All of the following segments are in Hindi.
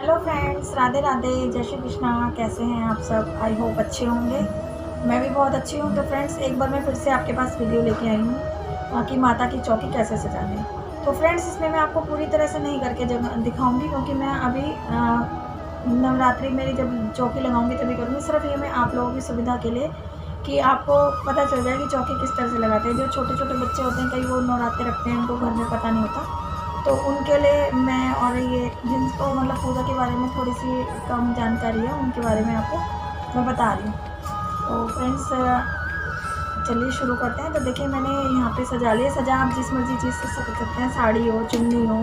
हेलो फ्रेंड्स, राधे राधे, जय श्री कृष्णा। कैसे हैं आप सब? आई होप अच्छे होंगे। मैं भी बहुत अच्छी हूँ। तो फ्रेंड्स, एक बार मैं फिर से आपके पास वीडियो लेके आई हूँ कि माता की चौकी कैसे सजानी। तो फ्रेंड्स, इसमें मैं आपको पूरी तरह से नहीं करके जगह दिखाऊंगी, क्योंकि मैं अभी नवरात्रि मेरी जब चौकी लगाऊंगी तभी करूँगी। सिर्फ ये मैं आप लोगों की सुविधा के लिए कि आपको पता चल जाए कि चौकी किस तरह से लगाते हैं। जो छोटे छोटे बच्चे होते हैं, कई वो नवरात्रे रखते हैं, उनको घर में पता नहीं होता, तो उनके लिए मैं, और ये जिनको मतलब पूजा के बारे में थोड़ी सी कम जानकारी है, उनके बारे में आपको मैं बता रही हूँ। तो फ्रेंड्स, चलिए शुरू करते हैं। तो देखिए, मैंने यहाँ पे सजा लिया। सजा आप जिस मर्जी चीज़ से सजा सकते हैं, साड़ी हो, चुन्नी हो,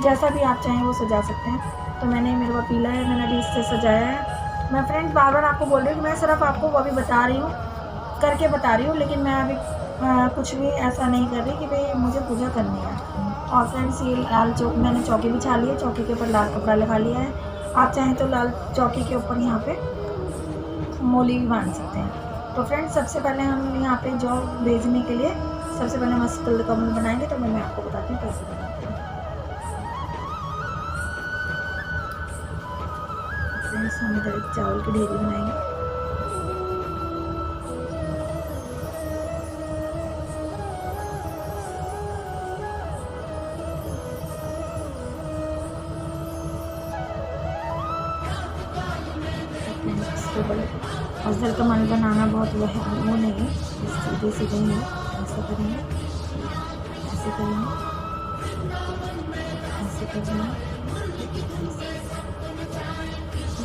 जैसा भी आप चाहें वो सजा सकते हैं। तो मैंने, मेरे पास पीला है, मैंने अभी इससे सजाया है। मैं फ्रेंड्स बार बार आपको बोल रही हूँ कि मैं सिर्फ आपको वो अभी बता रही हूँ, करके बता रही हूँ, लेकिन मैं अभी कुछ भी ऐसा नहीं कर रही कि भाई मुझे पूजा करनी है। और फ्रेंड्स, ये लाल मैंने चौकी बिछा ली है। चौकी के ऊपर लाल कपड़ा लगा लिया है। आप चाहें तो लाल चौकी के ऊपर यहाँ पे मोली भी बांध सकते हैं। तो फ्रेंड्स, सबसे पहले हम यहाँ पे जौ भेजने के लिए सबसे पहले हम स्कंद कमल बनाएंगे। तो मैं आपको बताती हूँ कैसे बनाते हैं। फ्रेंड्स, हम इधर एक चावल की ढेरी बनाएंगे। इसके ऊपर अफजल कमल बनाना बहुत वो नहीं है, सीधे सीधे ही है। ऐसे करेंगे, ऐसे करेंगे, ऐसे करेंगे,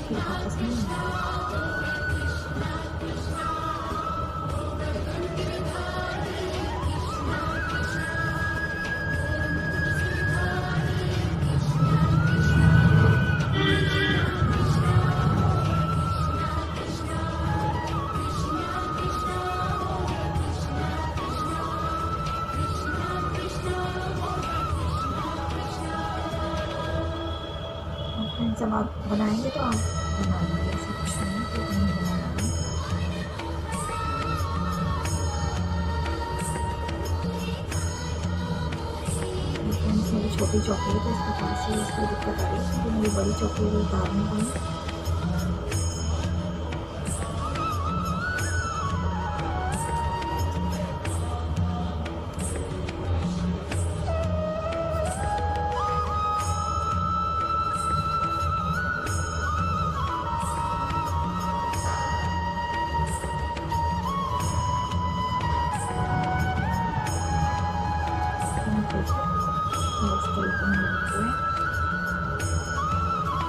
फिर आपस में जब आप बनाएंगे तो आप बना लेंगे, ऐसा कुछ नहीं है, तो नहीं बनाना है। मेरी छोटी चौकी है, तो इसके पास से इसको दिक्कत आ रही है, क्योंकि मेरी बड़ी चौकी है, उतार नहीं पाई।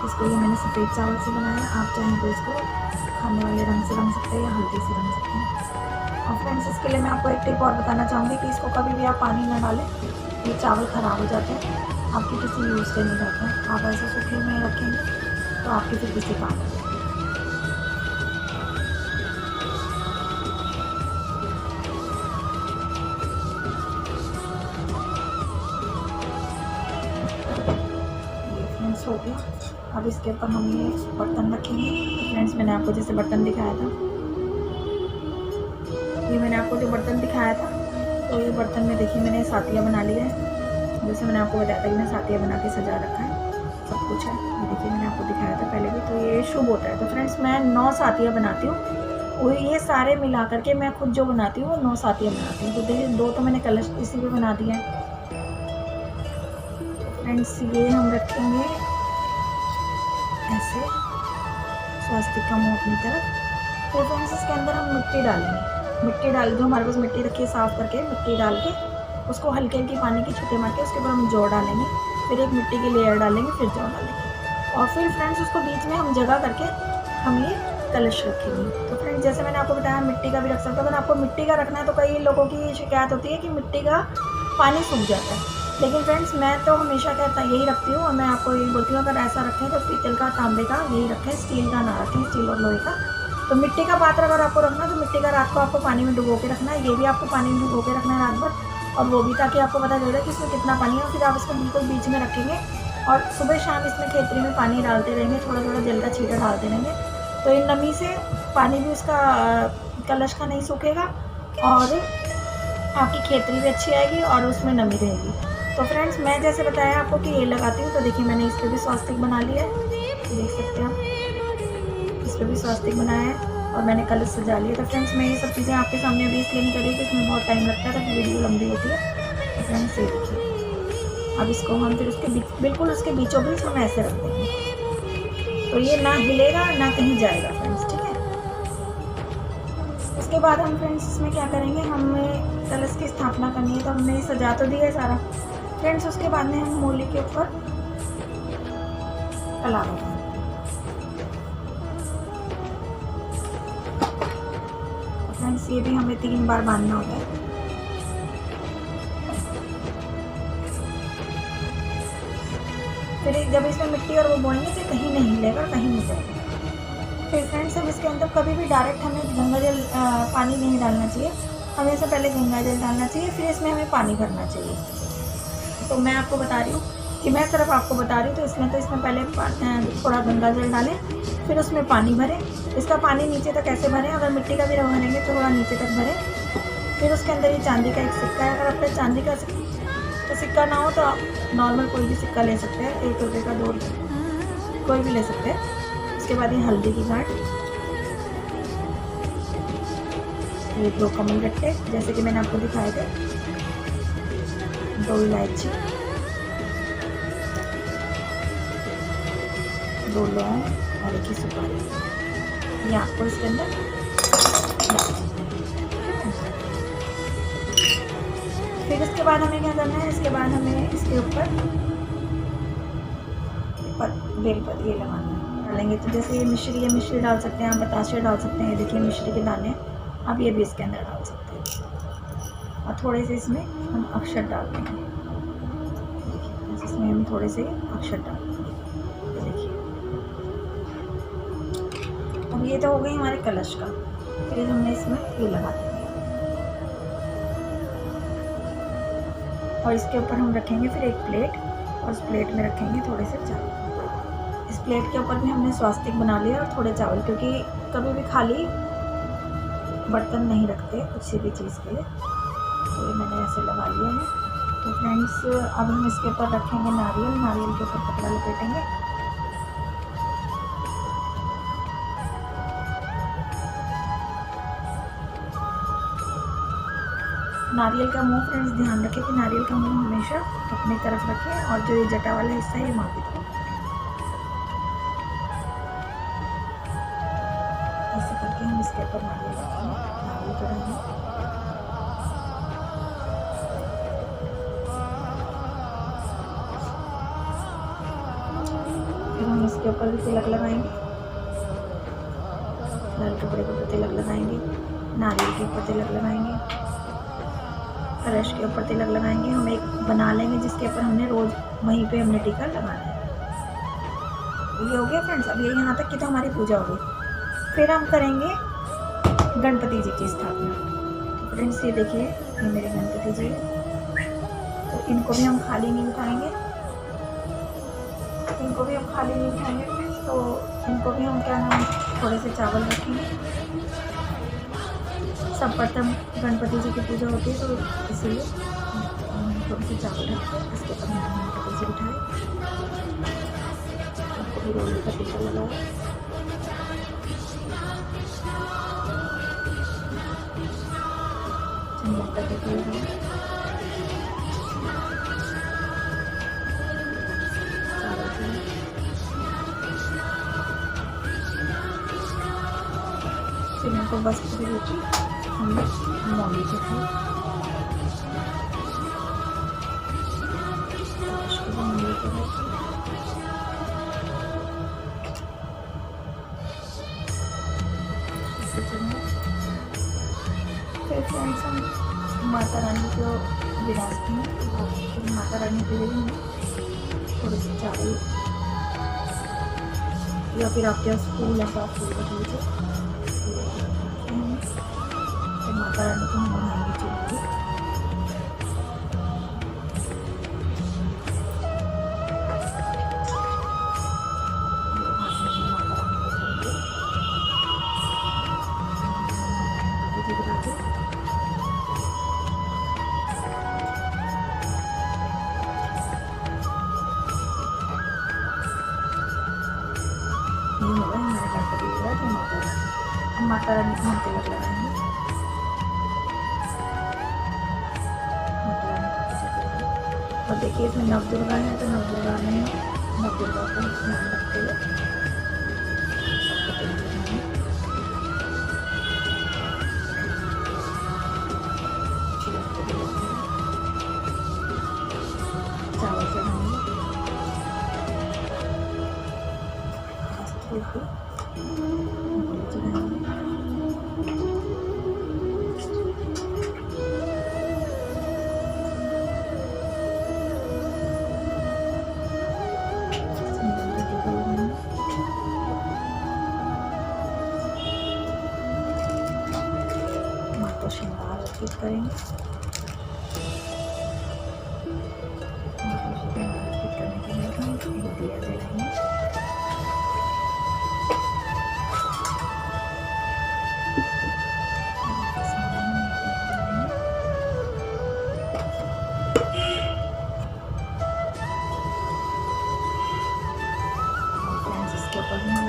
इसके लिए मैंने सफ़ेद चावल से बनाया। आप चाहें तो इसको खाने वाले रंग से रंग सकते हैं या हल्दी से रंग सकते हैं। और फ्रेंड्स, इसके लिए मैं आपको एक टिप और बताना चाहूँगी कि इसको कभी भी आप पानी न डालें, ये चावल ख़राब हो जाते हैं, आपके किसी यूज़ के नहीं जाते हैं। आप ऐसे सूखे में रखेंगे तो आपके फिर किसी काम आएंगे। हो गया। अब इसके ऊपर हम ये बर्तन रखेंगे। तो फ्रेंड्स, मैंने आपको जैसे बर्तन दिखाया था, ये मैंने आपको जो बर्तन दिखाया था, तो ये बर्तन में देखिए मैंने सातिया बना लिया है। जैसे मैंने आपको बताया था कि मैं सातिया बना के सजा रखा है, सब कुछ है। ये देखिए, मैंने आपको दिखाया था पहले भी, तो ये शुभ होता है। तो फ्रेंड्स, मैं 9 सातिया बनाती हूँ। वो ये सारे मिला करके मैं खुद जो बनाती हूँ वो 9 सातिया बनाती हूँ। तो देखिए, 2 तो मैंने कलश इसी पे बना दिया है। फ्रेंड्स, ये हम रखेंगे ऐसे स्वास्तिक का मुँह अपनी तरफ। फिर फ्रेंड्स, इसके अंदर हम मिट्टी डालेंगे। मिट्टी डाल, जो हमारे पास मिट्टी रखी है, साफ़ करके मिट्टी डाल के उसको हल्के हल्की पानी की छींटे मार के उसके ऊपर हम जौ डालेंगे। फिर एक मिट्टी की लेयर डालेंगे, फिर जौ डालेंगे, और फिर फ्रेंड्स उसको बीच में हम जगह करके हम ये कलश रखेंगे। तो फ्रेंड्स, जैसे मैंने आपको बताया, मिट्टी का भी रख सकते हो। अगर आपको मिट्टी का रखना है तो कई लोगों की शिकायत होती है कि मिट्टी का पानी सूख जाता है, लेकिन फ्रेंड्स मैं तो हमेशा कहता यही रखती हूँ, और मैं आपको यही बोलती हूँ, अगर ऐसा रखें तो पीतल का, तांबे का यही रखें, स्टील का ना रखें, स्टील और लोहे का। तो मिट्टी का पात्र अगर आपको रखना, तो मिट्टी का रात को आपको पानी में डुबो के रखना है। ये भी आपको पानी में डुबो के रखना है रात भर, और वो भी, ताकि आपको पता चल जाए कि इसमें कितना पानी है। फिर आप इसको बिल्कुल बीच में रखेंगे, और सुबह शाम इसमें खेतरी में पानी डालते रहेंगे, थोड़ा थोड़ा जल का छींटा डालते रहेंगे। तो इन नमी से पानी भी उसका कलश का नहीं सूखेगा, और आपकी खेतरी भी अच्छी आएगी, और उसमें नमी रहेगी। तो फ्रेंड्स, मैं जैसे बताया आपको कि ये लगाती हूँ, तो देखिए मैंने इस पर भी स्वास्तिक बना लिया है। देख सकते हैं आप, इस पर भी स्वास्तिक बनाया है और मैंने कलश सजा लिया। तो फ्रेंड्स मैं ये सब चीज़ें आपके सामने अभी इसलिए नहीं कर रही कि इसमें बहुत टाइम लगता है, तो फिर वीडियो लंबी होती है। तो फ्रेंड्स ये देखिए, अब इसको हम फिर उसके बीच, बिल्कुल उसके बीचों बीच हम ऐसे रख देंगे, तो ये ना हिलेगा ना कहीं जाएगा फ्रेंड्स, ठीक है। उसके बाद हम फ्रेंड्स इसमें क्या करेंगे, हमें कलश की स्थापना करनी है, तो हमने सजा तो दिया है सारा फ्रेंड्स। उसके बाद में हम मूली के ऊपर कलावा देंगे। फ्रेंड्स ये भी हमें 3 बार बांधना होता है। फिर जब इसमें मिट्टी और वो बोएंगे तो कहीं नहीं हिलेगा, कहीं नहीं जाएगा। फिर फ्रेंड्स अब इसके अंदर कभी भी डायरेक्ट हमें गंगा जल पानी नहीं डालना चाहिए, हमें इससे पहले गंगा जल डालना चाहिए, फिर इसमें हमें पानी भरना चाहिए। तो मैं आपको बता रही हूँ कि मैं सिर्फ आपको बता रही हूँ, तो इसमें पहले थोड़ा गंगा जल डालें, फिर उसमें पानी भरें। इसका पानी नीचे तक ऐसे भरें, अगर मिट्टी का भी भरेंगे तो थोड़ा नीचे तक भरें। फिर उसके अंदर ये चांदी का एक सिक्का है, अगर आपका चांदी का सिक्का ना हो तो आप नॉर्मल कोई भी सिक्का ले सकते हैं, 1 रुपये का, 2 रुपये, कोई भी ले सकते हैं। उसके बाद ये हल्दी की गांठ, ये 2 कमल गट्टे जैसे कि मैंने आपको दिखाए थे, 2 इलायची, 2 लौंग और 1 सुपारी, ये आपको इसके अंदर। फिर इसके बाद हमें क्या करना है, इसके बाद हमें इसके ऊपर बेलपत्र ये लगाना है, डालेंगे तो जैसे ये मिश्री डाल सकते हैं आप, बताशे डाल सकते हैं, ये देखिए मिश्री के दाने, आप ये भी इसके अंदर डाल सकते हैं। और थोड़े से इसमें हम अक्षर डाल देंगे, इसमें हम थोड़े से अक्षर डाल देंगे, देखिए। अब ये तो हो गई हमारे कलश का, फिर हमने इसमें ये लगा देंगे और इसके ऊपर हम रखेंगे फिर एक प्लेट, और उस प्लेट में रखेंगे थोड़े से चावल। इस प्लेट के ऊपर भी हमने स्वास्तिक बना लिया और थोड़े चावल, क्योंकि कभी भी खाली बर्तन नहीं रखते किसी भी चीज़ के लिए, तो ये मैंने ऐसे लगा लिया है। तो फ्रेंड्स अब हम इसके ऊपर रखेंगे नारियल के ऊपर कपड़ा लपेटेंगे, नारियल का मुंह फ्रेंड्स ध्यान रखें कि नारियल का मुंह हमेशा अपनी तरफ रखें, और जो ये जटा वाला हिस्सा है ये माँ की तरफ। ऐसे करके हम इसके ऊपर नारियल रखेंगे, नारियल चढ़ाएंगे। फिर हम इसके ऊपर भी तिलक लगाएंगे, लाल कपड़े के ऊपर तिलक लगाएंगे, नारियल के ऊपर तिलक लगाएंगे, कलश के ऊपर तिलक लगाएंगे। हम एक बना लेंगे जिसके ऊपर हमने रोज़ वहीं पे हमने टीका लगाना है। ये हो गया फ्रेंड्स। अब ये यहाँ तक की तो हमारी पूजा हो गई। फिर हम करेंगे गणपति जी की स्थापना। तो फ्रेंड्स ये देखिए, ये मेरे गणपति जी, तो इनको भी हम खाली नहीं उठाएंगे, तो इनको भी हम क्या नाम थोड़े से चावल रखेंगे। सब प्रथम गणपति जी की पूजा होती है, तो इसीलिए थोड़े से चावल रखते हैं। इसके ऊपर मैंने गणपति जी बिठाए, आपको भी रोली का टीका लगाया। चंदन का टीका लगाया, फिर इनको वस्त्र देके हमने मौली दिखाई, फिर फ्रेंड्स हम माता रानी को विराजते हैं। फिर माता रानी के लिए हम थोड़े से चावल या फिर आपके पास फूल ऐसा फूल रख लीजिए। फिर माता रानी को हम बनाएंगे चूल्हे। माता रानी को हम तिलक लगाएंगे। माता रानी को पूजा करेंगे। और देखिए इसमें नवदुर्गा है, तो नवदुर्गा में नवदुर्गा को ध्यान रखते हुए सबको तिलक लगाएंगे। चावल चढ़ाएंगे, वस्त्र को चढ़ाएंगे। माँ को श्रृंगार अर्पित करेंगे। अर्पित करने के बाद हम दिया जलाएंगे। इसके ऊपर हम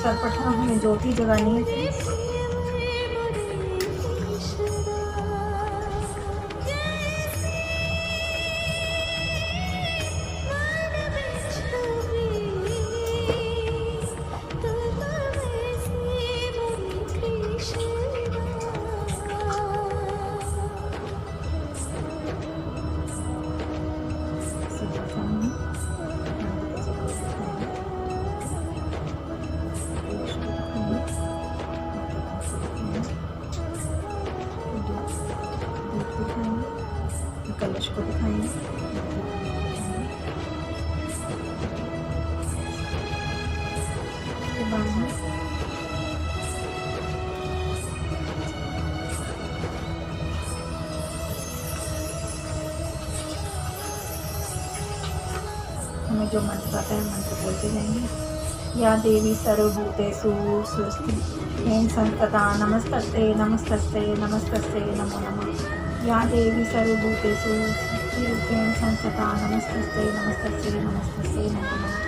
सर्वप्रथम हमें ज्योति जगानी है। कलश को दिखाएंगे। उसके बाद हमें जो मंत्र आता है मंत्र बोलते जाएंगे। या देवी सर्वभूतेषु स्वस्ति संतता नमस्तस्ते नमस्तस्ते नमस्तस्ते नमो नमः। या देवी सर्वभूतेषु स्वस्तिरूपेण संस्थिता नमस्तस्ते नमस्तस्ते नमस्तस्ते नमो नमः।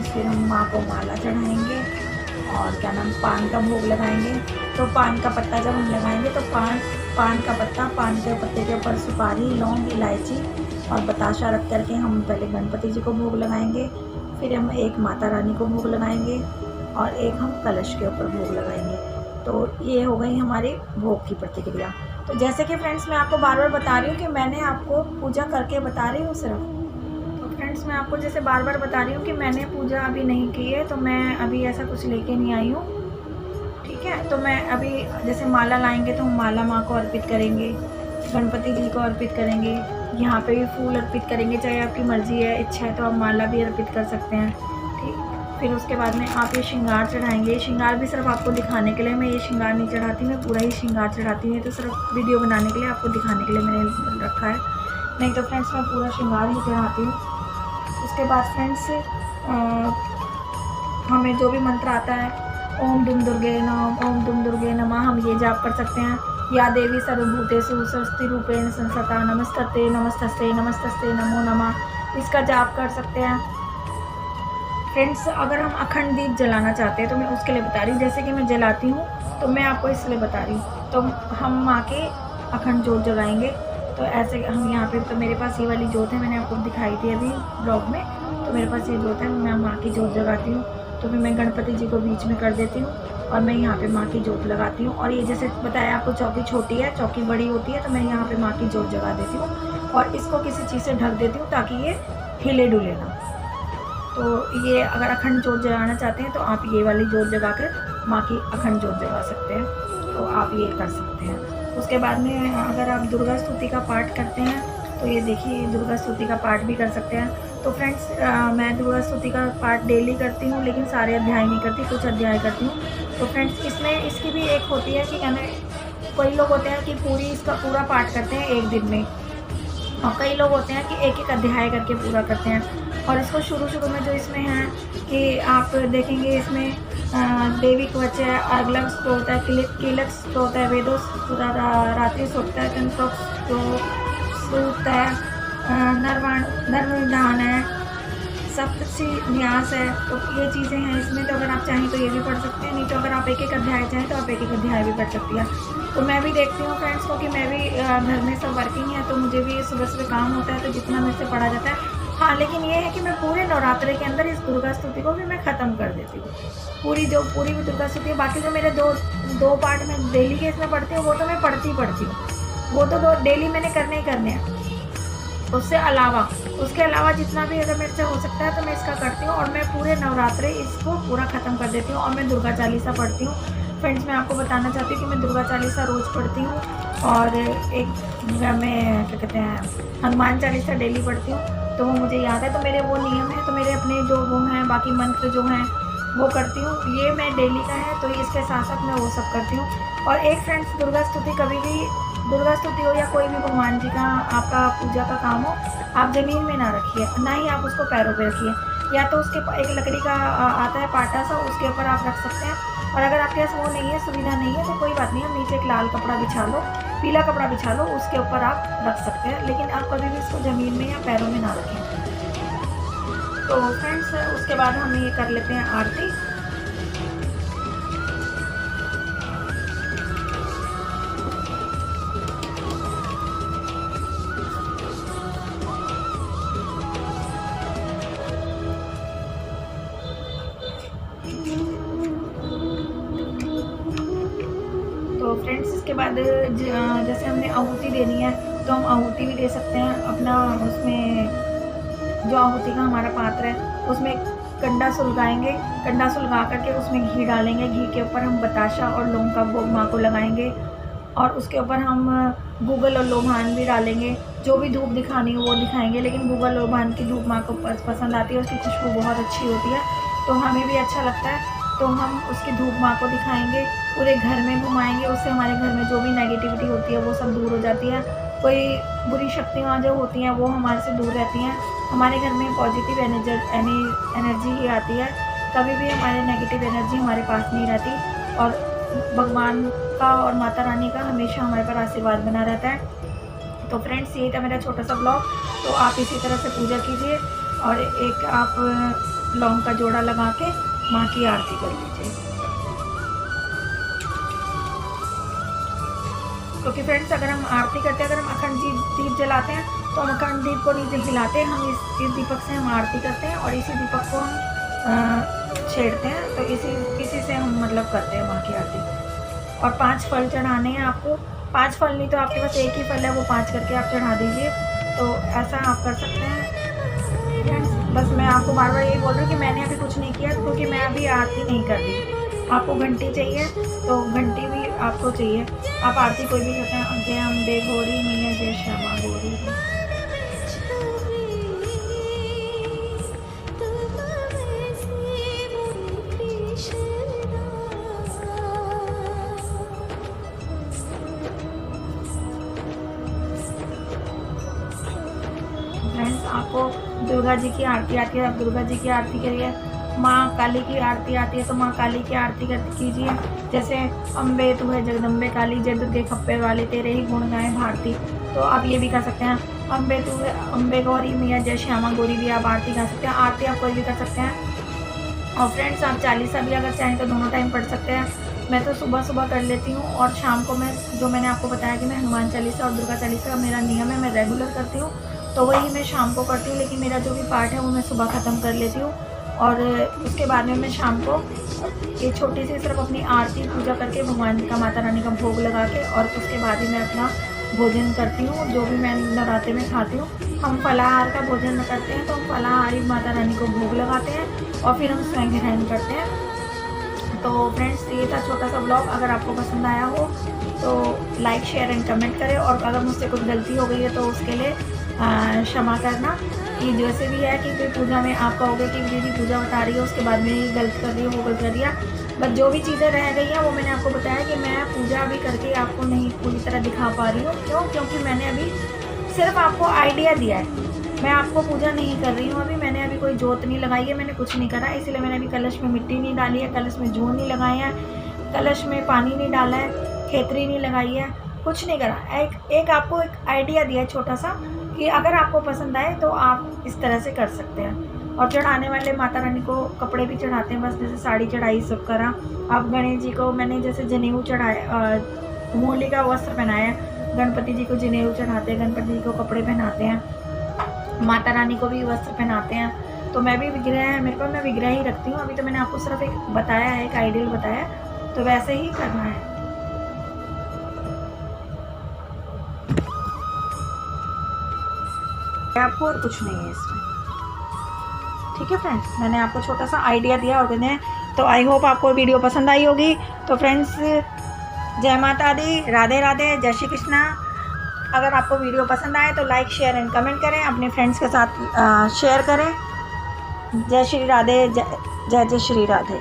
फिर हम माँ को माला चढ़ाएंगे और क्या नाम पान का भोग लगाएंगे। तो पान का पत्ता जब हम लगाएंगे तो पान का पत्ता, पान के पत्ते के ऊपर सुपारी, लौंग, इलायची और बताशा रख करके हम पहले गणपति जी को भोग लगाएंगे। फिर हम एक माता रानी को भोग लगाएंगे और एक हम कलश के ऊपर भोग लगाएंगे। तो ये हो गई हमारी भोग की प्रतिक्रिया। तो जैसे कि फ्रेंड्स मैं आपको बार बार बता रही हूँ कि मैंने आपको पूजा करके बता रही हूँ सिर्फ। फ्रेंड्स मैं आपको जैसे बार बार बता रही हूँ कि मैंने पूजा अभी नहीं की है, तो मैं अभी ऐसा कुछ लेके नहीं आई हूँ, ठीक है। तो मैं अभी जैसे माला लाएंगे तो हम माला माँ को अर्पित करेंगे, गणपति जी को अर्पित करेंगे, यहाँ पे भी फूल अर्पित करेंगे, चाहे आपकी मर्ज़ी है, इच्छा है तो आप माला भी अर्पित कर सकते हैं, ठीक। फिर उसके बाद में आप ये श्रृंगार चढ़ाएंगे। ये श्रृंगार भी सिर्फ आपको दिखाने के लिए, मैं ये श्रृंगार नहीं चढ़ाती, मैं पूरा ही श्रृंगार चढ़ाती हूँ। तो सिर्फ वीडियो बनाने के लिए, आपको दिखाने के लिए मैंने रखा है, नहीं तो फ्रेंड्स मैं पूरा श्रृंगार ही चढ़ाती हूँ। उसके बाद फ्रेंड्स हमें जो भी मंत्र आता है, ओम दुम दुर्गे नमः, ओम दुम दुर्गे नमः, हम ये जाप कर सकते हैं। या देवी सर्वभूतेषु स्वस्ति रूपेण संस्थिता नमस्तस्ते नमस्तस्ते नमस्तस्ते नमो नमः, इसका जाप कर सकते हैं। फ्रेंड्स अगर हम अखंड दीप जलाना चाहते हैं तो मैं उसके लिए बता रही हूँ, जैसे कि मैं जलाती हूँ तो मैं आपको इसलिए बता रही हूँ। तो हम माँ के अखंड जोत जलाएंगे। तो ऐसे हम यहाँ पे, तो मेरे पास ये वाली जोत है, मैंने आपको दिखाई थी अभी ब्लॉग में, तो मेरे पास ये जोत है, मैं माँ की जोत जगाती हूँ। तो फिर मैं गणपति जी को बीच में कर देती हूँ और मैं यहाँ पे माँ की जोत लगाती हूँ। और ये जैसे बताया आपको, चौकी छोटी है, चौकी बड़ी होती है, तो मैं यहाँ पे माँ की जोत जगा देती हूँ और इसको किसी चीज़ से ढक देती हूँ ताकि ये हिले डुले ना। तो ये अगर अखंड जोत जगाना चाहते हैं तो आप ये वाली जोत जगा कर माँ की अखंड जोत जगा सकते हैं, तो आप ये कर सकते हैं। उसके बाद में अगर आप दुर्गा स्तुति का पाठ करते हैं तो ये देखिए दुर्गा स्तुति का पाठ भी कर सकते हैं। तो फ्रेंड्स मैं दुर्गा स्तुति का पाठ डेली करती हूँ, लेकिन सारे अध्याय नहीं करती, कुछ अध्याय करती हूँ। तो फ्रेंड्स इसमें इसकी भी एक होती है कि कहने, कई लोग होते हैं कि इसका पूरा पाठ करते हैं एक दिन में, और कई लोग होते हैं कि एक एक अध्याय करके पूरा करते हैं। और इसको शुरू में जो इसमें है कि आप देखेंगे इसमें देवी कवच है, अगलग स्तोत्र है, कीलक स्तोत्र है, वेदों रात्रि स्तोत्र है, तंत्र सूक्त है, नर्मदान है, सप्तशी न्यास है। तो ये चीज़ें हैं इसमें, तो अगर आप चाहें तो ये भी पढ़ सकते हैं, नहीं तो अगर आप एक एक अध्याय चाहें तो आप एक एक अध्याय भी पढ़ सकती हैं। तो मैं भी देखती हूँ फ्रेंड्स, क्योंकि मैं भी घर में सब वर्किंग है, तो मुझे भी सुबह काम होता है, तो जितना मेरे से पढ़ा जाता है। हाँ, लेकिन ये है कि मैं पूरे नवरात्रे के अंदर इस दुर्गा स्तुति को भी मैं ख़त्म कर देती हूँ, पूरी भी दुर्गा स्तुति है। बाकी जो मेरे दो पार्ट में डेली के इसमें पढ़ती हूँ, वो तो मैं पढ़ती हूँ, वो तो डेली मैंने करने ही करने हैं। उसके अलावा जितना भी अगर मेरे से हो सकता है तो मैं इसका करती हूँ, और मैं पूरे नवरात्रे इसको पूरा ख़त्म कर देती हूँ। और मैं दुर्गा चालीसा पढ़ती हूँ। फ्रेंड्स, मैं आपको बताना चाहती हूँ कि मैं दुर्गा चालीसा रोज़ पढ़ती हूँ, और एक मैं क्या कहते हैं हनुमान चालीसा डेली पढ़ती हूँ, तो वो मुझे याद है। तो मेरे वो नियम है, तो मेरे अपने जो वो हैं बाकी मंत्र जो हैं वो करती हूँ। ये मैं डेली का है, तो इसके साथ साथ मैं वो सब करती हूँ। और एक फ्रेंड्स, दुर्गा स्तुति कभी भी, दुर्गा स्तुति हो या कोई भी भगवान जी का आपका पूजा का काम हो, आप ज़मीन में ना रखिए, ना ही आप उसको पैरों पे रखिए। या तो उसके एक लकड़ी का आता है पाटा सा, उसके ऊपर आप रख सकते हैं। और अगर आपके पास वो नहीं है, सुविधा नहीं है, तो कोई बात नहीं, आप नीचे एक लाल कपड़ा बिछा लो, पीला कपड़ा बिछा लो, उसके ऊपर आप रख सकते हैं। लेकिन आप कभी भी इसको ज़मीन में या पैरों में ना रखें। तो फ्रेंड्स, उसके बाद हम ये कर लेते हैं आरती। तो फ्रेंड्स, इसके बाद जैसे हमने आहुति देनी है, तो हम आहुति भी दे सकते हैं अपना। उसमें जो आहुति का हमारा पात्र है, उसमें कंडा सुलगाएंगे, कंडा सुलगा करके उसमें घी डालेंगे, घी के ऊपर हम बताशा और लौंग का भोग माँ को लगाएंगे, और उसके ऊपर हम गूगल और लोभान भी डालेंगे। जो भी धूप दिखानी हो वो दिखाएंगे, लेकिन गूगल लोभान की धूप माँ को पसंद आती है, उसकी खुशबू बहुत अच्छी होती है, तो हमें भी अच्छा लगता है। तो हम उसकी धूप माँ को दिखाएंगे, पूरे घर में घुमाएंगे, उससे हमारे घर में जो भी नेगेटिविटी होती है वो सब दूर हो जाती है। कोई बुरी शक्तियाँ जो होती हैं वो हमारे से दूर रहती हैं, हमारे घर में पॉजिटिव एनर्जी ही आती है। कभी भी हमारे नेगेटिव एनर्जी हमारे पास नहीं रहती, और भगवान का और माता रानी का हमेशा हमारे पर आशीर्वाद बना रहता है। तो फ्रेंड्स, यही था मेरा छोटा सा ब्लॉग। तो आप इसी तरह से पूजा कीजिए, और एक आप लौंग का जोड़ा लगा के माँ की आरती कर लीजिए। क्योंकि फ्रेंड्स, अगर हम आरती करते हैं, अगर हम अखंड दीप जलाते हैं, तो हम अखंड दीप को नीचे हिलाते हैं, हम इस दीपक से हम आरती करते हैं, और इसी दीपक को हम छेड़ते हैं। तो इसी से हम मतलब करते हैं माँ की आरती। और 5 फल चढ़ाने हैं आपको, 5 फल नहीं तो आपके पास एक ही फल है, वो 5 करके आप चढ़ा दीजिए। तो ऐसा आप कर सकते हैं फ्रेंड्स। बस मैं आपको बार बार यही बोल रही हूँ कि मैंने अभी कुछ नहीं किया, क्योंकि मैं अभी आरती नहीं कर रही। आपको घंटी चाहिए तो घंटी भी आपको चाहिए, आप आरती कोई भी करते हैं। जय अम्बे गौरी मैया, जय श्यामा गौरी। फ्रेंड्स, आपको दुर्गा जी की आरती आती है, आप दुर्गा जी की आरती करिए। माँ काली की आरती आती है, तो माँ काली की आरती कीजिए। जैसे अम्बे तू है जगदम्बे काली, जय दुर्गे खप्पे वाली, तेरे ही गुण गाएं भारती। तो आप ये भी कर सकते हैं। अम्बे तू है अम्बे गौरी मैया, जय श्यामा गौरी भी आप आरती गा सकते हैं। आरती आप कोई भी कर सकते हैं। और फ्रेंड्स, आप चालीसा भी अगर चाहें तो दोनों टाइम पढ़ सकते हैं। मैं तो सुबह कर लेती हूँ, और शाम को मैं जो मैंने आपको बताया कि मैं हनुमान चालीसा और दुर्गा चालीसा का मेरा नियम है, मैं रेगुलर करती हूँ, तो वही मैं शाम को करती हूँ। लेकिन मेरा जो भी पार्ट है वो मैं सुबह ख़त्म कर लेती हूँ। और उसके बाद में मैं शाम को एक छोटी सी सिर्फ अपनी आरती पूजा करके भगवान का, माता रानी का भोग लगा के, और उसके बाद ही मैं अपना भोजन करती हूँ। जो भी मैं नवरात्रि में खाती हूँ, हम फलाहार का भोजन करते हैं, तो हम फलाहारी माता रानी को भोग लगाते हैं और फिर हम स्वयं ग्रहण करते हैं। तो फ्रेंड्स, ये था छोटा सा ब्लॉग। अगर आपको पसंद आया हो तो लाइक, शेयर एंड कमेंट करें, और अगर मुझसे कुछ गलती हो गई है तो उसके लिए क्षमा करना। कि जैसे भी है कि कोई पूजा में आप कहोगे कि दीदी पूजा बता रही है, उसके बाद में ये गलत कर रही है, वो गलत कर दिया, बट जो भी चीज़ें रह गई हैं वो मैंने आपको बताया कि मैं पूजा अभी करके आपको नहीं पूरी तरह दिखा पा रही हूँ। क्यों? क्योंकि मैंने अभी सिर्फ आपको आइडिया दिया है, मैं आपको पूजा नहीं कर रही हूँ अभी। मैंने अभी कोई जोत नहीं लगाई है, मैंने कुछ नहीं करा, इसलिए मैंने अभी कलश में मिट्टी नहीं डाली है, कलश में जूं नहीं लगाए हैं, कलश में पानी नहीं डाला है, खेतरी नहीं लगाई है, कुछ नहीं करा। एक आपको एक आइडिया दिया है छोटा सा, कि अगर आपको पसंद आए तो आप इस तरह से कर सकते हैं। और चढ़ाने वाले माता रानी को कपड़े भी चढ़ाते हैं, बस जैसे साड़ी चढ़ाई सब करा। अब गणेश जी को मैंने जैसे जनेऊ चढ़ाया, मूली का वस्त्र पहनाया, गणपति जी को जनेऊ चढ़ाते हैं, गणपति जी को कपड़े पहनाते हैं, माता रानी को भी वस्त्र पहनाते हैं। तो मैं भी विग्रह है मेरे को, मैं विग्रह ही रखती हूँ। अभी तो मैंने आपको सिर्फ एक बताया है, एक आइडियल बताया, तो वैसे ही करना है। आपको और कुछ नहीं है इसमें। ठीक है फ्रेंड्स, मैंने आपको छोटा सा आइडिया दिया और मैंने, तो आई होप आपको वीडियो पसंद आई होगी। तो फ्रेंड्स, जय माता दी, राधे राधे, जय श्री कृष्णा। अगर आपको वीडियो पसंद आए तो लाइक, शेयर एंड कमेंट करें, अपने फ्रेंड्स के साथ शेयर करें। जय श्री राधे, जय जय श्री राधे।